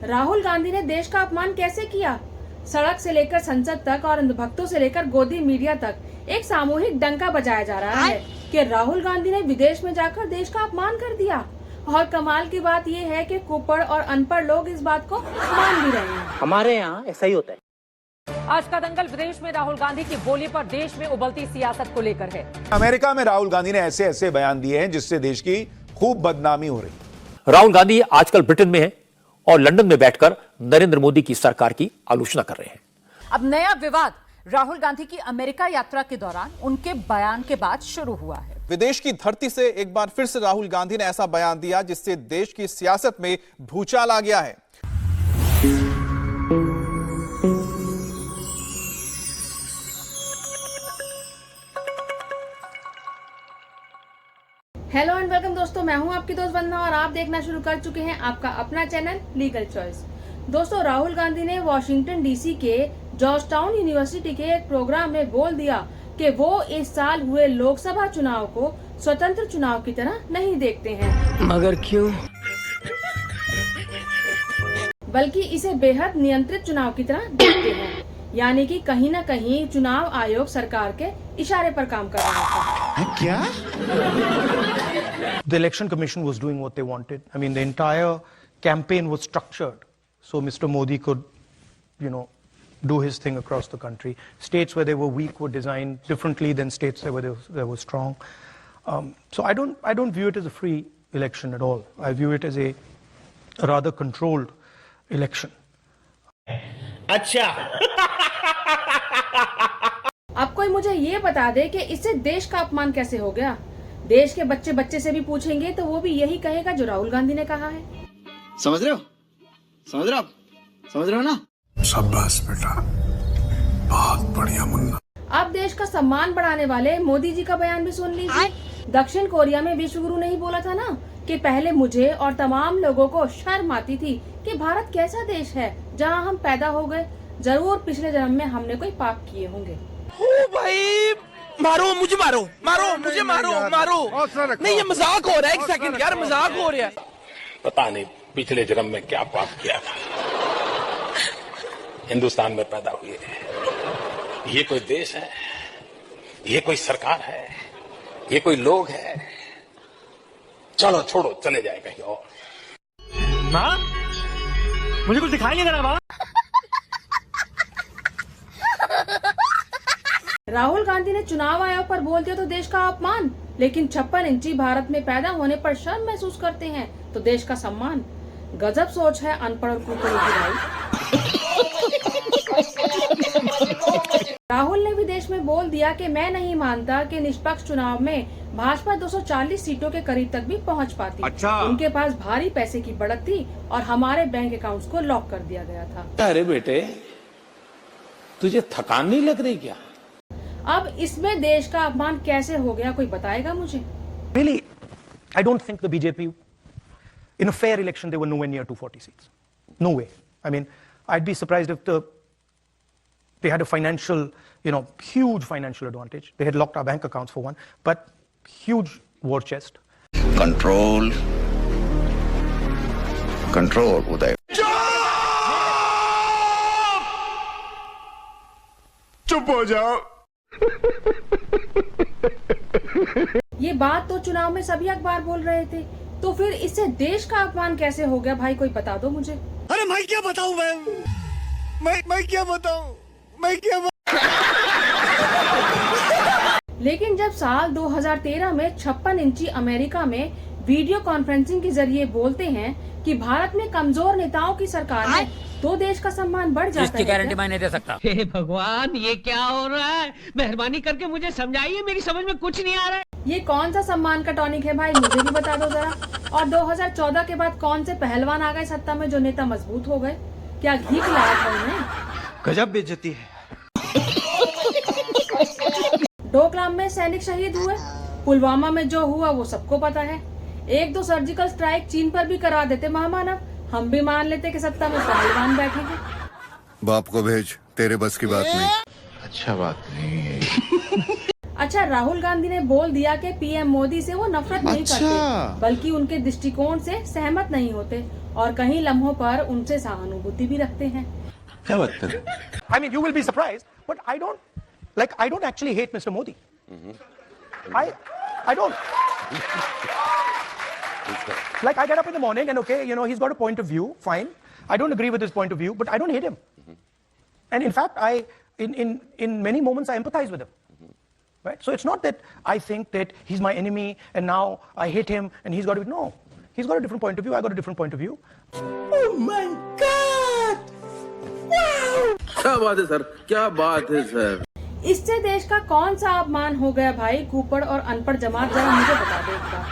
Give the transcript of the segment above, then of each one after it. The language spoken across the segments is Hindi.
राहुल गांधी ने देश का अपमान कैसे किया? सड़क से लेकर संसद तक और अंधभक्तों से लेकर गोदी मीडिया तक एक सामूहिक डंका बजाया जा रहा है कि राहुल गांधी ने विदेश में जाकर देश का अपमान कर दिया। और कमाल की बात ये है कि कुपड़ और अनपढ़ लोग इस बात को मान भी रहे हैं। हमारे यहाँ ऐसा ही होता है। आज का दंगल विदेश में राहुल गांधी की बोली पर देश में उबलती सियासत को लेकर है। अमेरिका में राहुल गांधी ने ऐसे ऐसे बयान दिए हैं जिससे देश की खूब बदनामी हो रही है। राहुल गांधी आजकल ब्रिटेन में है और लंदन में बैठकर नरेंद्र मोदी की सरकार की आलोचना कर रहे हैं। अब नया विवाद राहुल गांधी की अमेरिका यात्रा के दौरान उनके बयान के बाद शुरू हुआ है। विदेश की धरती से एक बार फिर से राहुल गांधी ने ऐसा बयान दिया जिससे देश की सियासत में भूचाल आ गया है। हेलो एंड वेलकम दोस्तों, मैं हूं आपकी दोस्त वंदना और आप देखना शुरू कर चुके हैं आपका अपना चैनल लीगल चॉइस। दोस्तों, राहुल गांधी ने वॉशिंगटन डीसी के जॉर्जटाउन यूनिवर्सिटी के एक प्रोग्राम में बोल दिया कि वो इस साल हुए लोकसभा चुनाव को स्वतंत्र चुनाव की तरह नहीं देखते हैं। मगर क्यों? बल्कि इसे बेहद नियंत्रित चुनाव की तरह देखते हैं। यानी कि कहीं न कहीं चुनाव आयोग सरकार के इशारे पर काम कर रहा था। क्या? The election commission was doing what they wanted. I mean, the entire campaign was structured so Mr. Modi could, do his thing across the country. States where they were weak were designed differently than states where they were strong. So I don't view it as a free election at all. I view it as a rather controlled election. अच्छा। अब कोई मुझे ये बता दे कि इससे देश का अपमान कैसे हो गया? देश के बच्चे बच्चे से भी पूछेंगे तो वो भी यही कहेगा जो राहुल गांधी ने कहा है। समझ रहे हो ना? शाबाश बेटा, बहुत बढ़िया मुन्ना। अब देश का सम्मान बढ़ाने वाले मोदी जी का बयान भी सुन लीजिए। दक्षिण कोरिया में विश्व गुरु नहीं बोला था ना कि पहले मुझे और तमाम लोगों को शर्म आती थी कि भारत कैसा देश है जहां हम पैदा हो गए। जरूर पिछले जन्म में हमने कोई पाप किए होंगे। ओ भाई, मारो मुझे, मारो मुझे, मारो। नहीं, ये मजाक हो रहा है। एक सेकंड यार, मजाक हो रहा है। पता नहीं पिछले जन्म में क्या पाप किया था। हिंदुस्तान में पैदा हुए। ये कोई देश है? ये कोई सरकार है? ये कोई लोग है? चलो छोड़ो, चले जाए कहीं और। माँ, मुझे कुछ दिखाई नहीं दे रहा माँ। राहुल गांधी ने चुनाव आयोग पर बोल दिया तो देश का अपमान, लेकिन 56 इंची भारत में पैदा होने पर शर्म महसूस करते हैं तो देश का सम्मान। गजब सोच है अनपढ़ और कुपड़ी की भाई। राहुल ने भी देश में बोल दिया कि मैं नहीं मानता कि निष्पक्ष चुनाव में भाजपा 240 सीटों के करीब तक भी पहुंच पाती। अच्छा। उनके पास भारी पैसे की बढ़त थी और हमारे बैंक अकाउंट्स को लॉक कर दिया गया था। अरे बेटे, तुझे थकान नहीं लग रही क्या? अब इसमें देश का अपमान कैसे हो गया, कोई बताएगा मुझे? Really, I don't think the BJP, in a fair election, they were nowhere near 240 seats. No way. I mean, I'd be surprised if they had a financial, huge financial advantage. They had locked our bank accounts for one, but huge war chest. Control, Uday. चुप हो जाओ। ये बात तो चुनाव में सभी अखबार बोल रहे थे, तो फिर इससे देश का अपमान कैसे हो गया भाई, कोई बता दो मुझे। अरे मैं क्या बताऊं? मैं क्या बताऊं? लेकिन जब साल 2013 में 56 इंची अमेरिका में वीडियो कॉन्फ्रेंसिंग के जरिए बोलते हैं कि भारत में कमजोर नेताओं की सरकार है तो देश का सम्मान बढ़ जाता है। इसकी गारंटी मैं नहीं दे सकता। हे भगवान, ये क्या हो रहा है? मेहरबानी करके मुझे समझाइए, मेरी समझ में कुछ नहीं आ रहा है। ये कौन सा सम्मान का टॉनिक है भाई, मुझे भी बता दो जरा। और 2014 के बाद कौन से पहलवान आ गए सत्ता में जो नेता मजबूत हो गए? क्या घी खिलाया था उन्हें? गजब बेइज्जती है। डोकलाम में सैनिक शहीद हुए, पुलवामा में जो हुआ वो सबको पता है। 1-2 सर्जिकल स्ट्राइक चीन पर भी करा देते महामानव, हम भी मान लेते कि सत्ता में पहलवान बैठेंगे। बाप को भेज, तेरे बस की बात नहीं। अच्छा बात नहीं है। अच्छा, राहुल गांधी ने बोल दिया कि पीएम मोदी से वो नफरत नहीं करते, बल्कि उनके दृष्टिकोण से सहमत नहीं होते और कहीं लम्हों पर उनसे सहानुभूति भी रखते हैं। क्या बात कर? I mean, you will be surprised, but I don't actually hate Mr. Modi. I don't. Like, I get up in the morning and okay, you know, he's got a point of view, fine. I don't agree with his point of view, but I don't hate him. And in fact, in many moments, I empathize with him. Right? So it's not that I think that he's my enemy and now I hate him and he's got to be, no. He's got a different point of view, I got a different point of view. Oh my God! Wow! क्या बात है सर, क्या बात है सर। इससे देश का कौन सा अपमान हो गया भाई? कुपड़ और अनपढ़ जमात, जरा मुझे बता दे एक बार।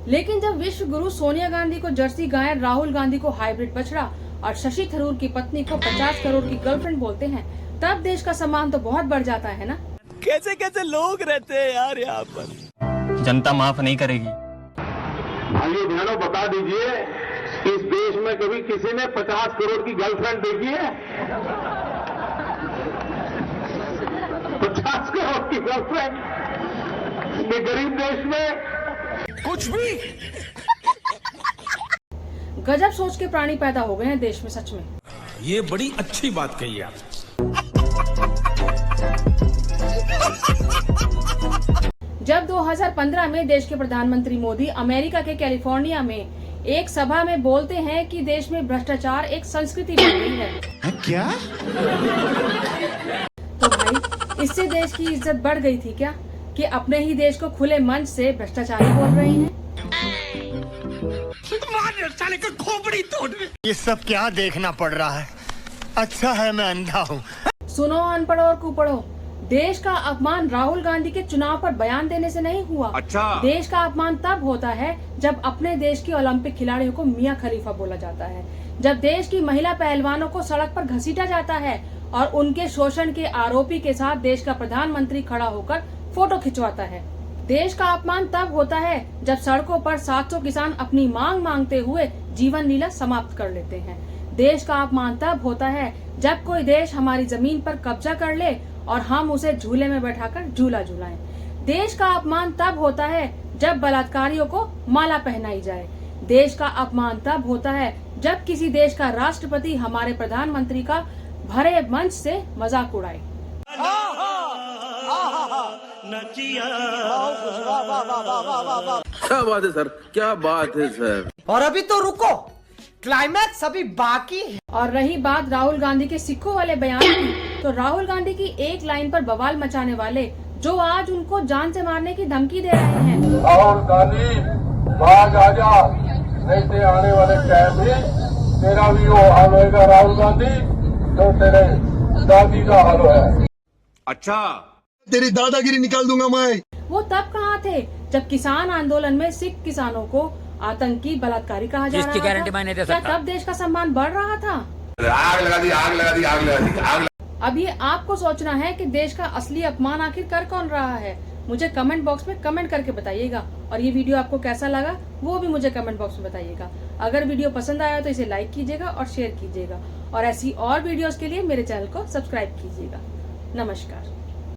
लेकिन जब विश्व गुरु सोनिया गांधी को जर्सी गाय, राहुल गांधी को हाइब्रिड बछड़ा और शशि थरूर की पत्नी को 50 करोड़ की गर्लफ्रेंड बोलते हैं, तब देश का सम्मान तो बहुत बढ़ जाता है ना। कैसे कैसे लोग रहते हैं यार यहाँ पर। जनता माफ नहीं करेगी। भाइयों बहनों, बता दीजिए, इस देश में कभी किसी ने 50 करोड़ की गर्लफ्रेंड देखी है? 50 करोड़ की गर्लफ्रेंड ये गरीब देश में कुछ भी। गजब सोच के प्राणी पैदा हो गए हैं देश में, सच में। ये बड़ी अच्छी बात कही आप। जब 2015 में देश के प्रधानमंत्री मोदी अमेरिका के कैलिफोर्निया में एक सभा में बोलते हैं कि देश में भ्रष्टाचार एक संस्कृति बन गई है। क्या? तो भाई, इससे देश की इज्जत बढ़ गई थी क्या कि अपने ही देश को खुले मंच से भ्रष्टाचारी बोल रहे हैं? साले का खोपड़ी तोड़। ये सब क्या देखना पड़ रहा है? अच्छा है मैं अंधा हूँ। सुनो अनपढ़ो और कुपढ़ो, देश का अपमान राहुल गांधी के चुनाव पर बयान देने से नहीं हुआ। अच्छा। देश का अपमान तब होता है जब अपने देश के ओलंपिक खिलाड़ियों को मियां खलीफा बोला जाता है, जब देश की महिला पहलवानों को सड़क पर घसीटा जाता है और उनके शोषण के आरोपी के साथ देश का प्रधानमंत्री खड़ा होकर फोटो खिंचवाता है। देश का अपमान तब होता है जब सड़कों पर 700 किसान अपनी मांग मांगते हुए जीवन लीला समाप्त कर लेते हैं। देश का अपमान तब होता है जब कोई देश हमारी जमीन पर कब्जा कर ले और हम उसे झूले में बैठाकर झूला झूलाएं। देश का अपमान तब होता है जब बलात्कारियों को माला पहनाई जाए। देश का अपमान तब होता है जब किसी देश का राष्ट्रपति हमारे प्रधानमंत्री का भरे मंच से मजाक उड़ाए। क्या बात है सर, क्या बात है सर। और अभी तो रुको, क्लाइमैक्स अभी बाकी है। और रही बात राहुल गांधी के सिक्कों वाले बयान की, तो राहुल गांधी की एक लाइन पर बवाल मचाने वाले जो आज उनको जान से मारने की धमकी दे रहे हैं। राहुल गांधी भाग आजा, नहीं तो आने वाले टाइम में तेरा भी वो हाल होगा राहुल गांधी जो तेरे दादी का हाल है। अच्छा, तेरी दादागिरी निकाल दूंगा मैं। वो तब कहाँ थे जब किसान आंदोलन में सिख किसानों को आतंकी बलात्कारी कहा जा रहा था? गारंटी मैं नहीं दे सकता। क्या तब देश का सम्मान बढ़ रहा था? आग लगा दी, आग लगा दी, आग लगा दी, आग। अब ये आपको सोचना है कि देश का असली अपमान आखिर कर कौन रहा है। मुझे कमेंट बॉक्स में कमेंट करके बताइएगा और ये वीडियो आपको कैसा लगा वो भी मुझे कमेंट बॉक्स में बताइएगा। अगर वीडियो पसंद आया तो इसे लाइक कीजिएगा और शेयर कीजिएगा और ऐसी और वीडियोस के लिए मेरे चैनल को सब्सक्राइब कीजिएगा। नमस्कार।